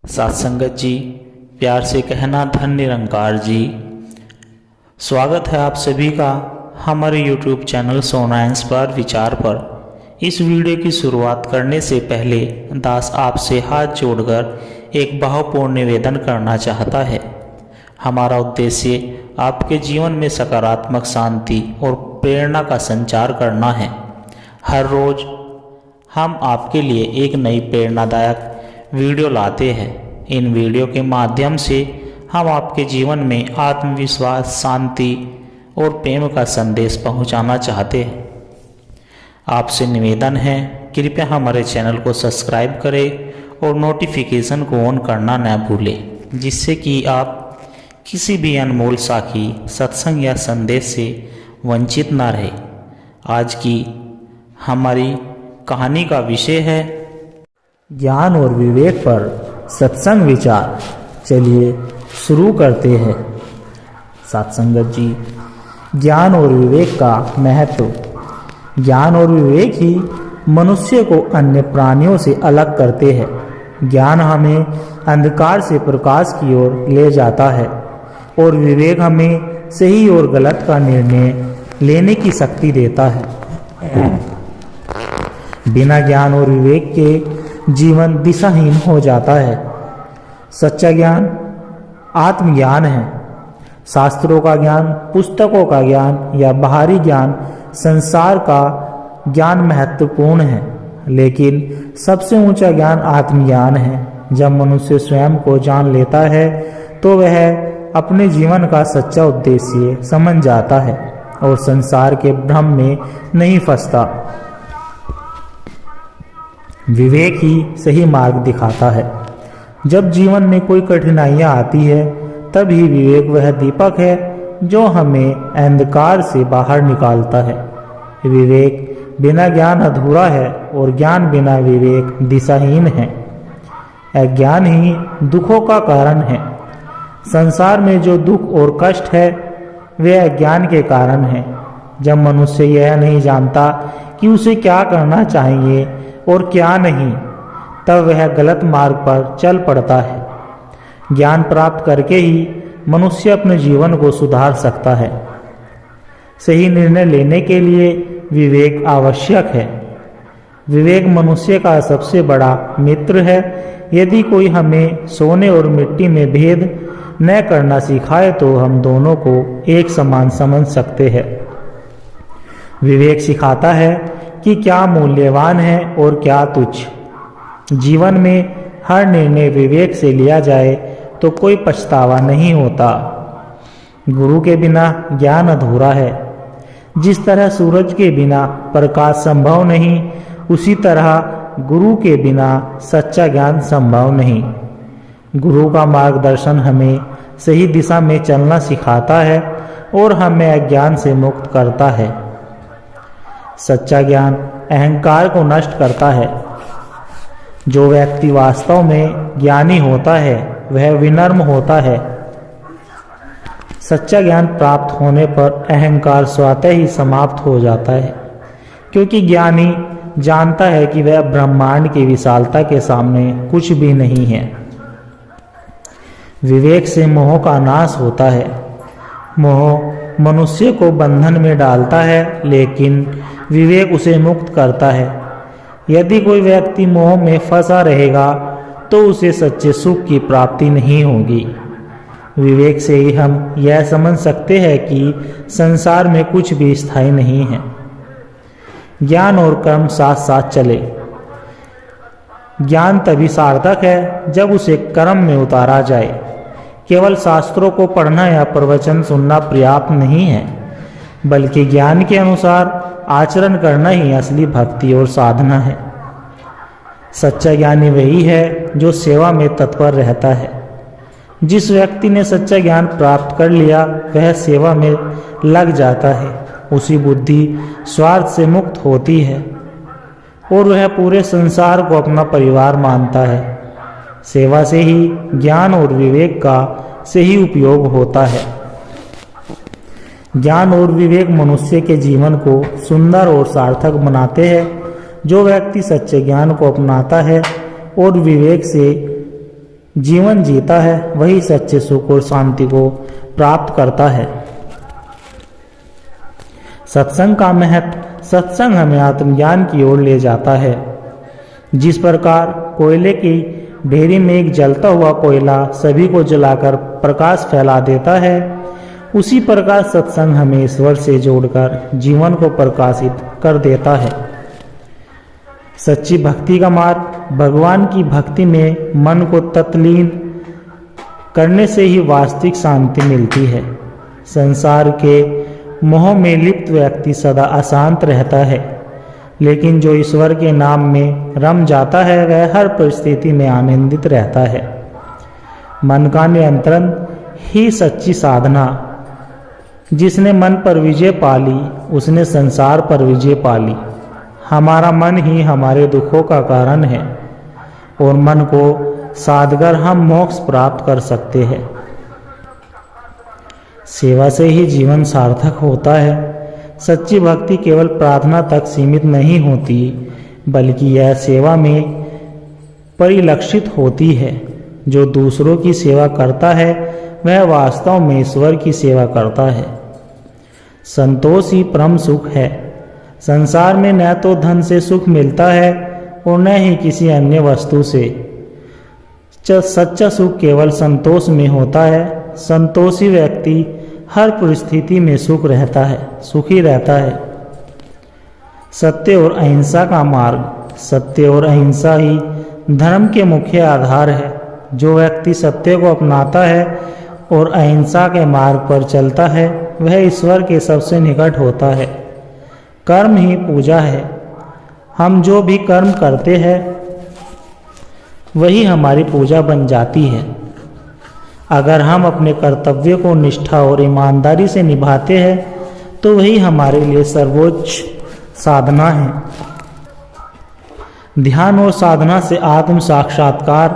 सत्संगत जी, प्यार से कहना धन निरंकार जी। स्वागत है आप सभी का हमारे YouTube चैनल सोना इंस्पायर विचार पर। इस वीडियो की शुरुआत करने से पहले दास आपसे हाथ जोड़कर एक भावपूर्ण निवेदन करना चाहता है। हमारा उद्देश्य आपके जीवन में सकारात्मक शांति और प्रेरणा का संचार करना है। हर रोज हम आपके लिए एक नई प्रेरणादायक वीडियो लाते हैं। इन वीडियो के माध्यम से हम आपके जीवन में आत्मविश्वास, शांति और प्रेम का संदेश पहुंचाना चाहते हैं। आपसे निवेदन है, कृपया हमारे चैनल को सब्सक्राइब करें और नोटिफिकेशन को ऑन करना न भूलें, जिससे कि आप किसी भी अनमोल साखी, सत्संग या संदेश से वंचित न रहे। आज की हमारी कहानी का विषय है ज्ञान और विवेक पर सत्संग विचार। चलिए शुरू करते हैं। सत्संगत जी, ज्ञान और विवेक का महत्व। ज्ञान और विवेक ही मनुष्य को अन्य प्राणियों से अलग करते हैं। ज्ञान हमें अंधकार से प्रकाश की ओर ले जाता है और विवेक हमें सही और गलत का निर्णय लेने की शक्ति देता है। बिना ज्ञान और विवेक के जीवन दिशाहीन हो जाता है। सच्चा ज्ञान आत्मज्ञान है। शास्त्रों का ज्ञान, पुस्तकों का ज्ञान या बाहरी ज्ञान, संसार का ज्ञान महत्वपूर्ण है, लेकिन सबसे ऊंचा ज्ञान आत्मज्ञान है। जब मनुष्य स्वयं को जान लेता है तो वह अपने जीवन का सच्चा उद्देश्य समझ जाता है और संसार के भ्रम में नहीं फंसता। विवेक ही सही मार्ग दिखाता है। जब जीवन में कोई कठिनाइयां आती है, तब ही विवेक वह दीपक है जो हमें अंधकार से बाहर निकालता है। विवेक बिना ज्ञान अधूरा है और ज्ञान बिना विवेक दिशाहीन है। अज्ञान ही दुखों का कारण है। संसार में जो दुख और कष्ट है वे अज्ञान के कारण है। जब मनुष्य यह नहीं जानता कि उसे क्या करना चाहिए और क्या नहीं, तब वह गलत मार्ग पर चल पड़ता है। ज्ञान प्राप्त करके ही मनुष्य अपने जीवन को सुधार सकता है। सही निर्णय लेने के लिए विवेक आवश्यक है। विवेक मनुष्य का सबसे बड़ा मित्र है। यदि कोई हमें सोने और मिट्टी में भेद न करना सिखाए तो हम दोनों को एक समान समझ सकते हैं। विवेक सिखाता है कि क्या मूल्यवान है और क्या तुच्छ। जीवन में हर निर्णय विवेक से लिया जाए तो कोई पछतावा नहीं होता। गुरु के बिना ज्ञान अधूरा है। जिस तरह सूरज के बिना प्रकाश संभव नहीं, उसी तरह गुरु के बिना सच्चा ज्ञान संभव नहीं। गुरु का मार्गदर्शन हमें सही दिशा में चलना सिखाता है और हमें अज्ञान से मुक्त करता है। सच्चा ज्ञान अहंकार को नष्ट करता है। जो व्यक्ति वास्तव में ज्ञानी होता है वह विनम्र होता है। सच्चा ज्ञान प्राप्त होने पर अहंकार स्वतः ही समाप्त हो जाता है, क्योंकि ज्ञानी जानता है कि वह ब्रह्मांड की विशालता के सामने कुछ भी नहीं है। विवेक से मोह का नाश होता है। मोह मनुष्य को बंधन में डालता है, लेकिन विवेक उसे मुक्त करता है। यदि कोई व्यक्ति मोह में फंसा रहेगा तो उसे सच्चे सुख की प्राप्ति नहीं होगी। विवेक से ही हम यह समझ सकते हैं कि संसार में कुछ भी स्थायी नहीं है। ज्ञान और कर्म साथ साथ चले। ज्ञान तभी सार्थक है जब उसे कर्म में उतारा जाए। केवल शास्त्रों को पढ़ना या प्रवचन सुनना पर्याप्त नहीं है, बल्कि ज्ञान के अनुसार आचरण करना ही असली भक्ति और साधना है। सच्चा ज्ञानी वही है जो सेवा में तत्पर रहता है। जिस व्यक्ति ने सच्चा ज्ञान प्राप्त कर लिया वह सेवा में लग जाता है। उसी बुद्धि स्वार्थ से मुक्त होती है और वह पूरे संसार को अपना परिवार मानता है। सेवा से ही ज्ञान और विवेक का सही उपयोग होता है। ज्ञान और विवेक मनुष्य के जीवन को सुंदर और सार्थक बनाते हैं। जो व्यक्ति सच्चे ज्ञान को अपनाता है और विवेक से जीवन जीता है वही सच्चे सुख और शांति को प्राप्त करता है। सत्संग का महत्व। सत्संग हमें आत्मज्ञान की ओर ले जाता है। जिस प्रकार कोयले की ढेरी में एक जलता हुआ कोयला सभी को जलाकर प्रकाश फैला देता है, उसी प्रकार सत्संग हमें ईश्वर से जोड़कर जीवन को प्रकाशित कर देता है। सच्ची भक्ति का मार्ग। भगवान की भक्ति में मन को तल्लीन करने से ही वास्तविक शांति मिलती है। संसार के मोह में लिप्त व्यक्ति सदा अशांत रहता है, लेकिन जो ईश्वर के नाम में रम जाता है वह हर परिस्थिति में आनंदित रहता है। मन का नियंत्रण ही सच्ची साधना। जिसने मन पर विजय पा ली उसने संसार पर विजय पा ली। हमारा मन ही हमारे दुखों का कारण है और मन को साधकर हम मोक्ष प्राप्त कर सकते हैं। सेवा से ही जीवन सार्थक होता है। सच्ची भक्ति केवल प्रार्थना तक सीमित नहीं होती, बल्कि यह सेवा में परिलक्षित होती है। जो दूसरों की सेवा करता है वह वास्तव में ईश्वर की सेवा करता है। संतोष ही परम सुख है। संसार में न तो धन से सुख मिलता है और न ही किसी अन्य वस्तु से। सच्चा सुख केवल संतोष में होता है। संतोषी व्यक्ति हर परिस्थिति में सुखी रहता है। सत्य और अहिंसा का मार्ग। सत्य और अहिंसा ही धर्म के मुख्य आधार है। जो व्यक्ति सत्य को अपनाता है और अहिंसा के मार्ग पर चलता है वह ईश्वर के सबसे निकट होता है। कर्म ही पूजा है। हम जो भी कर्म करते हैं वही हमारी पूजा बन जाती है। अगर हम अपने कर्तव्य को निष्ठा और ईमानदारी से निभाते हैं तो वही हमारे लिए सर्वोच्च साधना है। ध्यान और साधना से आत्म साक्षात्कार।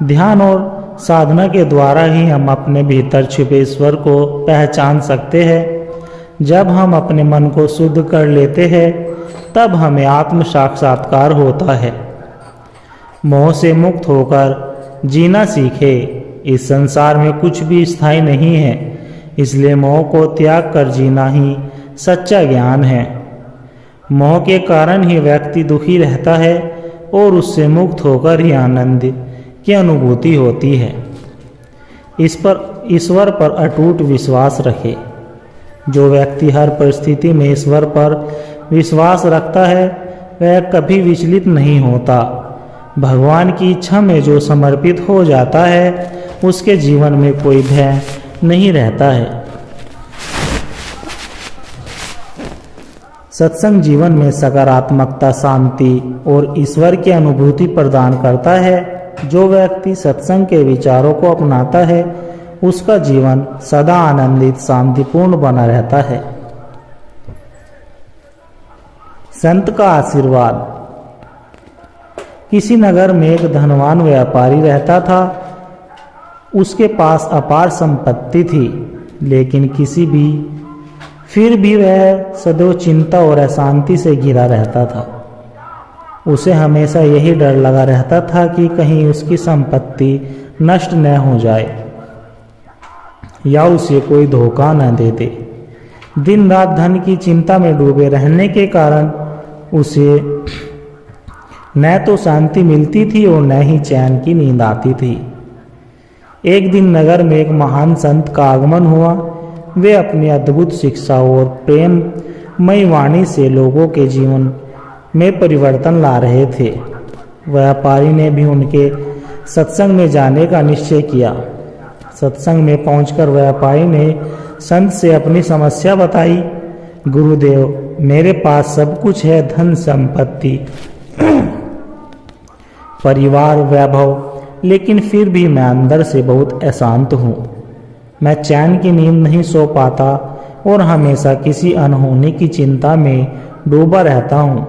ध्यान और साधना के द्वारा ही हम अपने भीतर छिपे ईश्वर को पहचान सकते हैं। जब हम अपने मन को शुद्ध कर लेते हैं तब हमें आत्म साक्षात्कार होता है। मोह से मुक्त होकर जीना सीखे। इस संसार में कुछ भी स्थायी नहीं है, इसलिए मोह को त्याग कर जीना ही सच्चा ज्ञान है। मोह के कारण ही व्यक्ति दुखी रहता है और उससे मुक्त होकर ही आनंद की अनुभूति होती है। ईश्वर पर अटूट विश्वास रखे। जो व्यक्ति हर परिस्थिति में ईश्वर पर विश्वास रखता है वह कभी विचलित नहीं होता। भगवान की इच्छा में जो समर्पित हो जाता है उसके जीवन में कोई भय नहीं रहता है। सत्संग जीवन में सकारात्मकता, शांति और ईश्वर की अनुभूति प्रदान करता है। जो व्यक्ति सत्संग के विचारों को अपनाता है उसका जीवन सदा आनंदित, शांतिपूर्ण बना रहता है। संत का आशीर्वाद। किसी नगर में एक धनवान व्यापारी रहता था। उसके पास अपार संपत्ति थी, लेकिन फिर भी वह सदैव चिंता और अशांति से घिरा रहता था। उसे हमेशा यही डर लगा रहता था कि कहीं उसकी संपत्ति नष्ट न हो जाए या उसे कोई धोखा न दे दे। दिन रात धन की चिंता में डूबे रहने के कारण उसे न तो शांति मिलती थी और न ही चैन की नींद आती थी। एक दिन नगर में एक महान संत का आगमन हुआ। वे अपनी अद्भुत शिक्षा और प्रेममयी वाणी से लोगों के जीवन में परिवर्तन ला रहे थे। व्यापारी ने भी उनके सत्संग में जाने का निश्चय किया। सत्संग में पहुंचकर व्यापारी ने संत से अपनी समस्या बताई। गुरुदेव, मेरे पास सब कुछ है, धन संपत्ति, परिवार, वैभव, लेकिन फिर भी मैं अंदर से बहुत अशांत हूँ। मैं चैन की नींद नहीं सो पाता और हमेशा किसी अनहोनी की चिंता में डूबा रहता हूँ।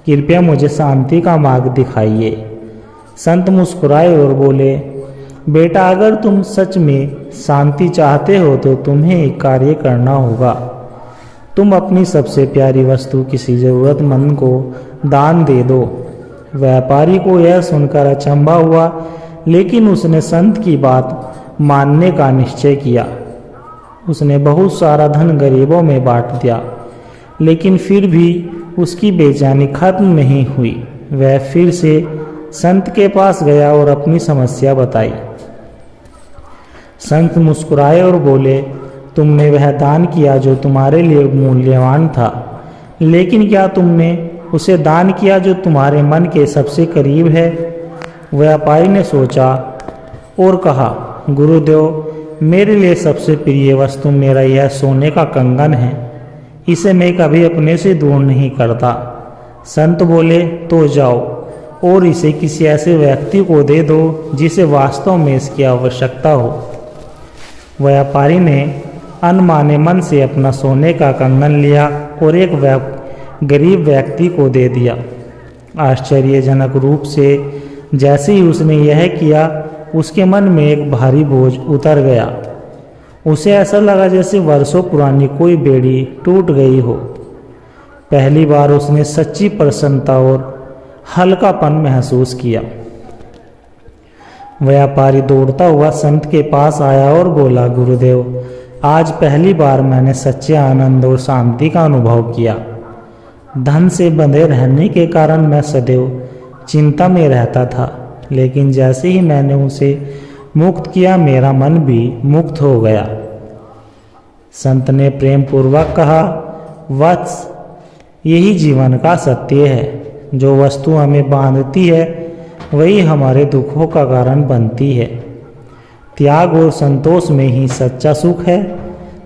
कृपया मुझे शांति का मार्ग दिखाइए। संत मुस्कुराए और बोले, बेटा, अगर तुम सच में शांति चाहते हो तो तुम्हें एक कार्य करना होगा। तुम अपनी सबसे प्यारी वस्तु किसी जरूरतमंद को दान दे दो। व्यापारी को यह सुनकर अचंभा हुआ। लेकिन उसने संत की बात मानने का निश्चय किया। उसने बहुत सारा धन गरीबों में बांट दिया, लेकिन फिर भी उसकी बेचैनी खत्म नहीं हुई। वह फिर से संत के पास गया और अपनी समस्या बताई। संत मुस्कुराए और बोले, तुमने वह दान किया जो तुम्हारे लिए मूल्यवान था, लेकिन क्या तुमने उसे दान किया जो तुम्हारे मन के सबसे करीब है? व्यापारी ने सोचा और कहा, गुरुदेव, मेरे लिए सबसे प्रिय वस्तु मेरा यह सोने का कंगन है। इसे मैं कभी अपने से दूर नहीं करता। संत बोले, तो जाओ और इसे किसी ऐसे व्यक्ति को दे दो जिसे वास्तव में इसकी आवश्यकता हो। व्यापारी ने अनमाने मन से अपना सोने का कंगन लिया और एक गरीब व्यक्ति को दे दिया। आश्चर्यजनक रूप से जैसे ही उसने यह किया, उसके मन में एक भारी बोझ उतर गया। उसे ऐसा लगा जैसे वर्षों पुरानी कोई बेड़ी टूट गई हो। पहली बार उसने सच्ची प्रसन्नता और हल्कापन महसूस किया। व्यापारी दौड़ता हुआ संत के पास आया और बोला, गुरुदेव, आज पहली बार मैंने सच्चे आनंद और शांति का अनुभव किया। धन से बंधे रहने के कारण मैं सदैव चिंता में रहता था, लेकिन जैसे ही मैंने उसे मुक्त किया, मेरा मन भी मुक्त हो गया। संत ने प्रेम पूर्वक कहा, वत्स, यही जीवन का सत्य है। जो वस्तु हमें बांधती है वही हमारे दुखों का कारण बनती है। त्याग और संतोष में ही सच्चा सुख है।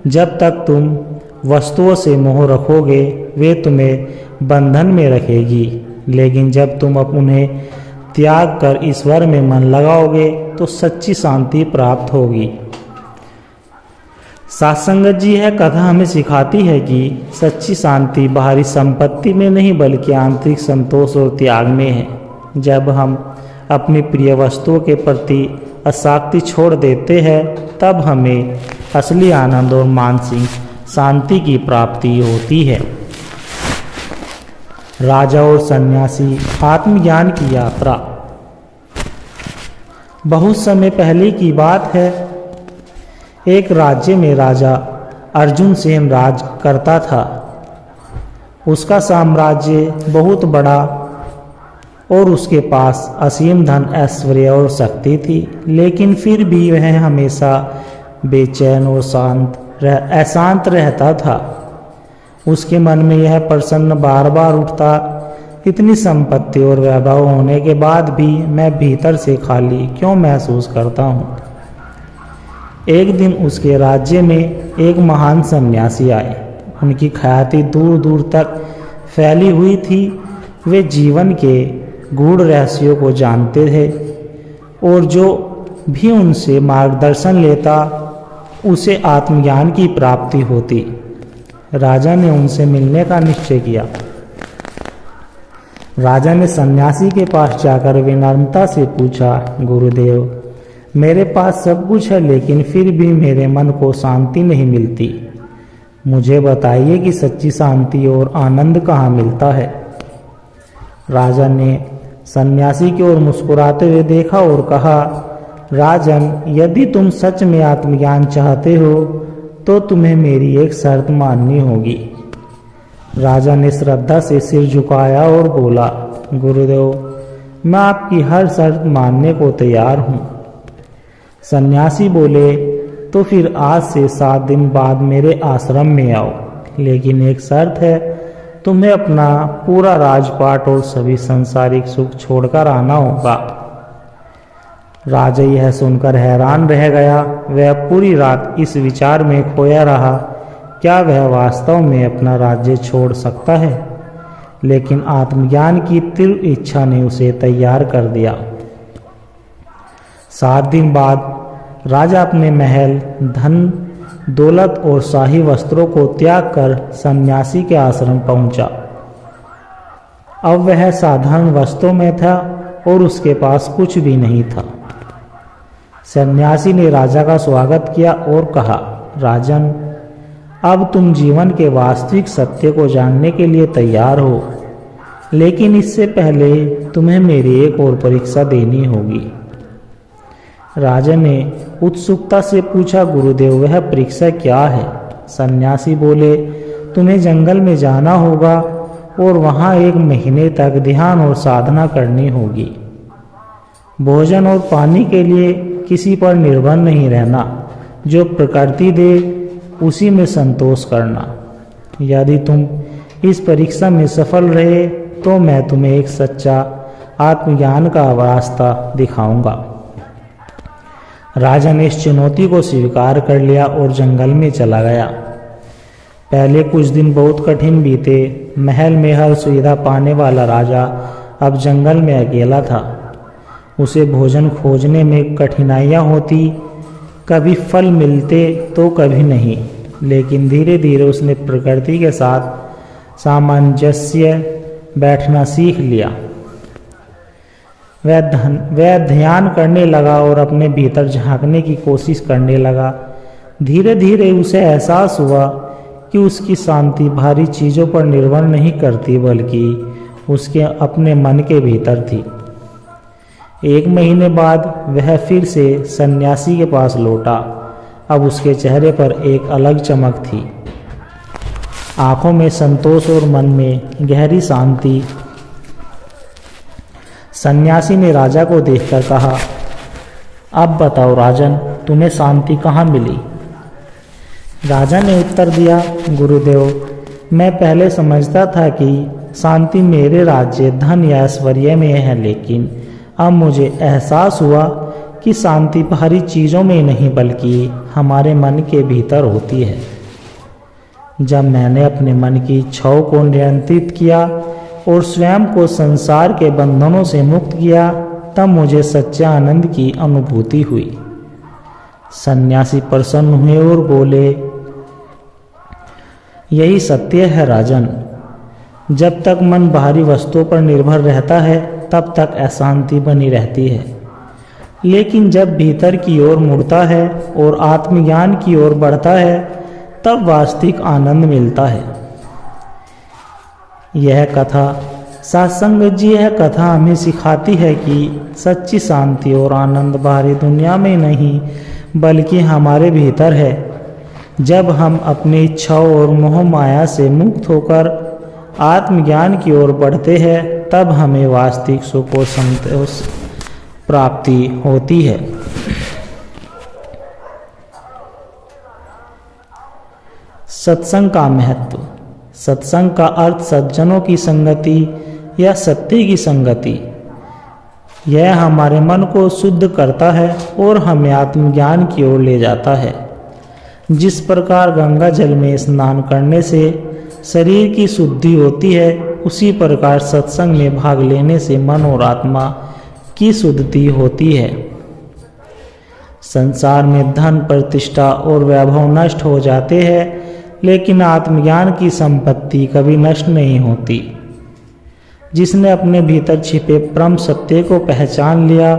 जब तक तुम वस्तुओं से मोह रखोगे, वे तुम्हें बंधन में रखेगी, लेकिन जब तुम उन्हें त्याग कर ईश्वर में मन लगाओगे तो सच्ची शांति प्राप्त होगी। सत्संगत जी, यह कथा हमें सिखाती है कि सच्ची शांति बाहरी संपत्ति में नहीं बल्कि आंतरिक संतोष और त्याग में है। जब हम अपनी प्रिय वस्तुओं के प्रति आसक्ति छोड़ देते हैं, तब हमें असली आनंद और मानसिक शांति की प्राप्ति होती है। राजा और सन्यासी, आत्मज्ञान की यात्रा। बहुत समय पहले की बात है। एक राज्य में राजा अर्जुन सेन राज करता था। उसका साम्राज्य बहुत बड़ा और उसके पास असीम धन, ऐश्वर्य और शक्ति थी, लेकिन फिर भी वह हमेशा बेचैन और अशांत रहता था। उसके मन में यह प्रश्न बार बार उठता, इतनी संपत्ति और वैभव होने के बाद भी मैं भीतर से खाली क्यों महसूस करता हूँ। एक दिन उसके राज्य में एक महान सन्यासी आए। उनकी ख्याति दूर दूर तक फैली हुई थी। वे जीवन के गूढ़ रहस्यों को जानते थे और जो भी उनसे मार्गदर्शन लेता उसे आत्मज्ञान की प्राप्ति होती। राजा ने उनसे मिलने का निश्चय किया। राजा ने सन्यासी के पास जाकर विनम्रता से पूछा, गुरुदेव, मेरे पास सब कुछ है, लेकिन फिर भी मेरे मन को शांति नहीं मिलती। मुझे बताइए कि सच्ची शांति और आनंद कहाँ मिलता है। राजा ने सन्यासी की ओर मुस्कुराते हुए देखा और कहा, राजन, यदि तुम सच में आत्मज्ञान चाहते हो तो तुम्हें मेरी एक शर्त माननी होगी। राजा ने श्रद्धा से सिर झुकाया और बोला, गुरुदेव, मैं आपकी हर शर्त मानने को तैयार हूँ। सन्यासी बोले, तो फिर आज से 7 दिन बाद मेरे आश्रम में आओ, लेकिन एक शर्त है, तुम्हें अपना पूरा राजपाट और सभी सांसारिक सुख छोड़कर आना होगा। राजा यह सुनकर हैरान रह गया। वह पूरी रात इस विचार में खोया रहा, क्या वह वास्तव में अपना राज्य छोड़ सकता है? लेकिन आत्मज्ञान की तीव्र इच्छा ने उसे तैयार कर दिया। 7 दिन बाद राजा अपने महल, धन दौलत और शाही वस्त्रों को त्याग कर सन्यासी के आश्रम पहुंचा। अब वह साधारण वस्त्रों में था और उसके पास कुछ भी नहीं था। सन्यासी ने राजा का स्वागत किया और कहा, राजन, अब तुम जीवन के वास्तविक सत्य को जानने के लिए तैयार हो, लेकिन इससे पहले तुम्हें मेरी एक और परीक्षा देनी होगी। राजा ने उत्सुकता से पूछा, गुरुदेव वह परीक्षा क्या है? सन्यासी बोले, तुम्हें जंगल में जाना होगा और वहाँ 1 महीने तक ध्यान और साधना करनी होगी। भोजन और पानी के लिए किसी पर निर्भर नहीं रहना, जो प्रकृति दे उसी में संतोष करना। यदि तुम इस परीक्षा में सफल रहे तो मैं तुम्हें एक सच्चा आत्मज्ञान का रास्ता दिखाऊंगा। राजा ने इस चुनौती को स्वीकार कर लिया और जंगल में चला गया। पहले कुछ दिन बहुत कठिन बीते। महल में हर सुविधा पाने वाला राजा अब जंगल में अकेला था। उसे भोजन खोजने में कठिनाइयाँ होती, कभी फल मिलते तो कभी नहीं, लेकिन धीरे धीरे उसने प्रकृति के साथ सामंजस्य बैठना सीख लिया। वह ध्यान करने लगा और अपने भीतर झांकने की कोशिश करने लगा। धीरे धीरे उसे एहसास हुआ कि उसकी शांति भारी चीज़ों पर निर्भर नहीं करती, बल्कि उसके अपने मन के भीतर थी। 1 महीने बाद वह फिर से सन्यासी के पास लौटा। अब उसके चेहरे पर एक अलग चमक थी, आंखों में संतोष और मन में गहरी शांति। सन्यासी ने राजा को देखकर कहा, अब बताओ राजन, तुम्हें शांति कहाँ मिली? राजा ने उत्तर दिया, गुरुदेव मैं पहले समझता था कि शांति मेरे राज्य, धन या ऐश्वर्य में है, लेकिन अब मुझे एहसास हुआ कि शांति बाहरी चीज़ों में नहीं बल्कि हमारे मन के भीतर होती है। जब मैंने अपने मन की इच्छाओं को नियंत्रित किया और स्वयं को संसार के बंधनों से मुक्त किया, तब मुझे सच्चे आनंद की अनुभूति हुई। सन्यासी प्रसन्न हुए और बोले, यही सत्य है राजन। जब तक मन बाहरी वस्तुओं पर निर्भर रहता है तब तक अशांति बनी रहती है, लेकिन जब भीतर की ओर मुड़ता है और आत्मज्ञान की ओर बढ़ता है तब वास्तविक आनंद मिलता है। यह कथा सत्संग जी, यह कथा हमें सिखाती है कि सच्ची शांति और आनंद बाहरी दुनिया में नहीं बल्कि हमारे भीतर है। जब हम अपनी इच्छाओं और मोह माया से मुक्त होकर आत्मज्ञान की ओर बढ़ते हैं तब हमें वास्तविक सुख और संतोष प्राप्ति होती है। सत्संग का महत्व। सत्संग का अर्थ सज्जनों की संगति या सत्य की संगति। यह हमारे मन को शुद्ध करता है और हमें आत्मज्ञान की ओर ले जाता है। जिस प्रकार गंगा जल में स्नान करने से शरीर की शुद्धि होती है, उसी प्रकार सत्संग में भाग लेने से मन और आत्मा की शुद्धि होती है। संसार में धन, प्रतिष्ठा और वैभव नष्ट हो जाते हैं, लेकिन आत्मज्ञान की संपत्ति कभी नष्ट नहीं होती। जिसने अपने भीतर छिपे परम सत्य को पहचान लिया,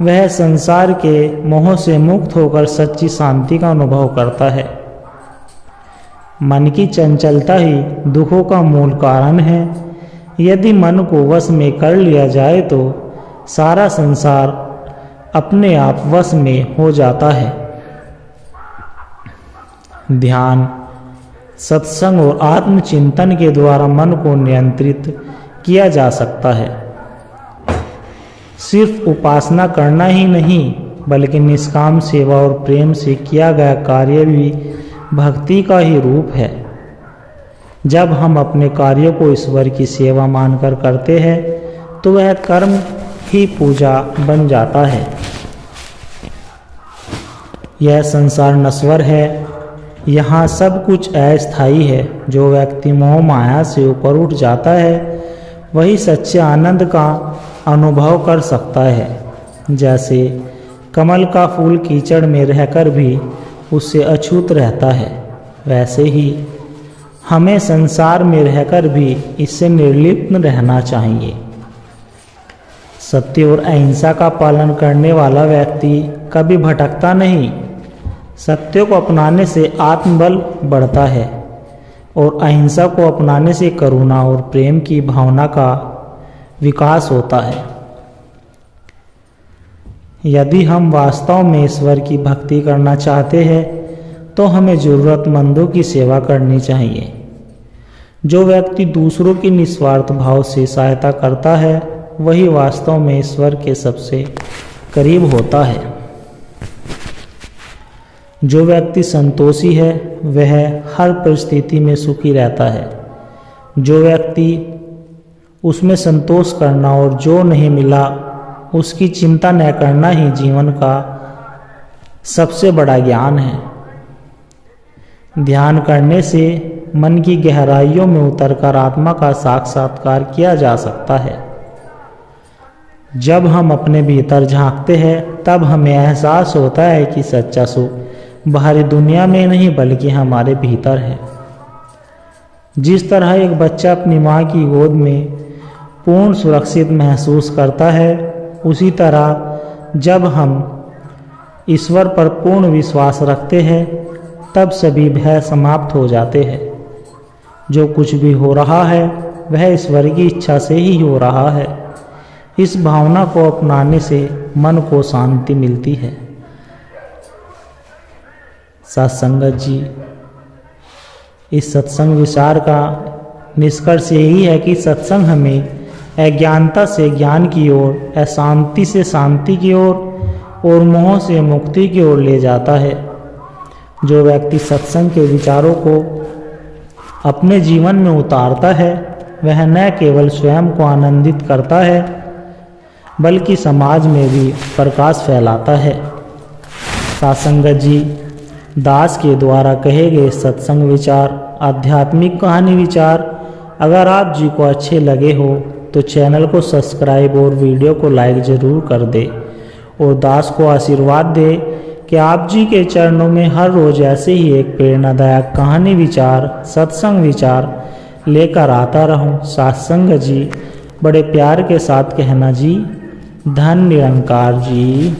वह संसार के मोह से मुक्त होकर सच्ची शांति का अनुभव करता है। मन की चंचलता ही दुखों का मूल कारण है। यदि मन को वश में कर लिया जाए तो सारा संसार अपने आप वश में हो जाता है। ध्यान, सत्संग और आत्मचिंतन के द्वारा मन को नियंत्रित किया जा सकता है। सिर्फ उपासना करना ही नहीं बल्कि निष्काम सेवा और प्रेम से किया गया कार्य भी भक्ति का ही रूप है। जब हम अपने कार्यों को ईश्वर की सेवा मानकर करते हैं तो वह कर्म ही पूजा बन जाता है। यह संसार नश्वर है, यहाँ सब कुछ अस्थायी है। जो व्यक्ति मोह माया से ऊपर उठ जाता है वही सच्चे आनंद का अनुभव कर सकता है। जैसे कमल का फूल कीचड़ में रहकर भी उससे अछूत रहता है, वैसे ही हमें संसार में रहकर भी इससे निर्लिप्त रहना चाहिए। सत्य और अहिंसा का पालन करने वाला व्यक्ति कभी भटकता नहीं। सत्य को अपनाने से आत्मबल बढ़ता है और अहिंसा को अपनाने से करुणा और प्रेम की भावना का विकास होता है। यदि हम वास्तव में ईश्वर की भक्ति करना चाहते हैं तो हमें ज़रूरतमंदों की सेवा करनी चाहिए। जो व्यक्ति दूसरों की निस्वार्थ भाव से सहायता करता है वही वास्तव में ईश्वर के सबसे करीब होता है। जो व्यक्ति संतोषी है वह हर परिस्थिति में सुखी रहता है। जो व्यक्ति उसमें संतोष करना और जो नहीं मिला उसकी चिंता न करना ही जीवन का सबसे बड़ा ज्ञान है। ध्यान करने से मन की गहराइयों में उतरकर आत्मा का साक्षात्कार किया जा सकता है। जब हम अपने भीतर झांकते हैं तब हमें एहसास होता है कि सच्चा सुख बाहरी दुनिया में नहीं बल्कि हमारे भीतर है। जिस तरह एक बच्चा अपनी माँ की गोद में पूर्ण सुरक्षित महसूस करता है, उसी तरह जब हम ईश्वर पर पूर्ण विश्वास रखते हैं तब सभी भय समाप्त हो जाते हैं। जो कुछ भी हो रहा है वह ईश्वर की इच्छा से ही हो रहा है। इस भावना को अपनाने से मन को शांति मिलती है। सत्संगत जी, इस सत्संग विचार का निष्कर्ष यही है कि सत्संग हमें अज्ञानता से ज्ञान की ओर, अशांति से शांति की ओर और मोह से मुक्ति की ओर ले जाता है। जो व्यक्ति सत्संग के विचारों को अपने जीवन में उतारता है वह न केवल स्वयं को आनंदित करता है बल्कि समाज में भी प्रकाश फैलाता है। सत्संगत जी, दास के द्वारा कहे गए सत्संग विचार, आध्यात्मिक कहानी विचार अगर आप जी को अच्छे लगे हो तो चैनल को सब्सक्राइब और वीडियो को लाइक ज़रूर कर दे और दास को आशीर्वाद दे कि आप जी के चरणों में हर रोज़ ऐसे ही एक प्रेरणादायक कहानी विचार, सत्संग विचार लेकर आता रहूं। सत्संग जी, बड़े प्यार के साथ कहना जी, धन निरंकार जी।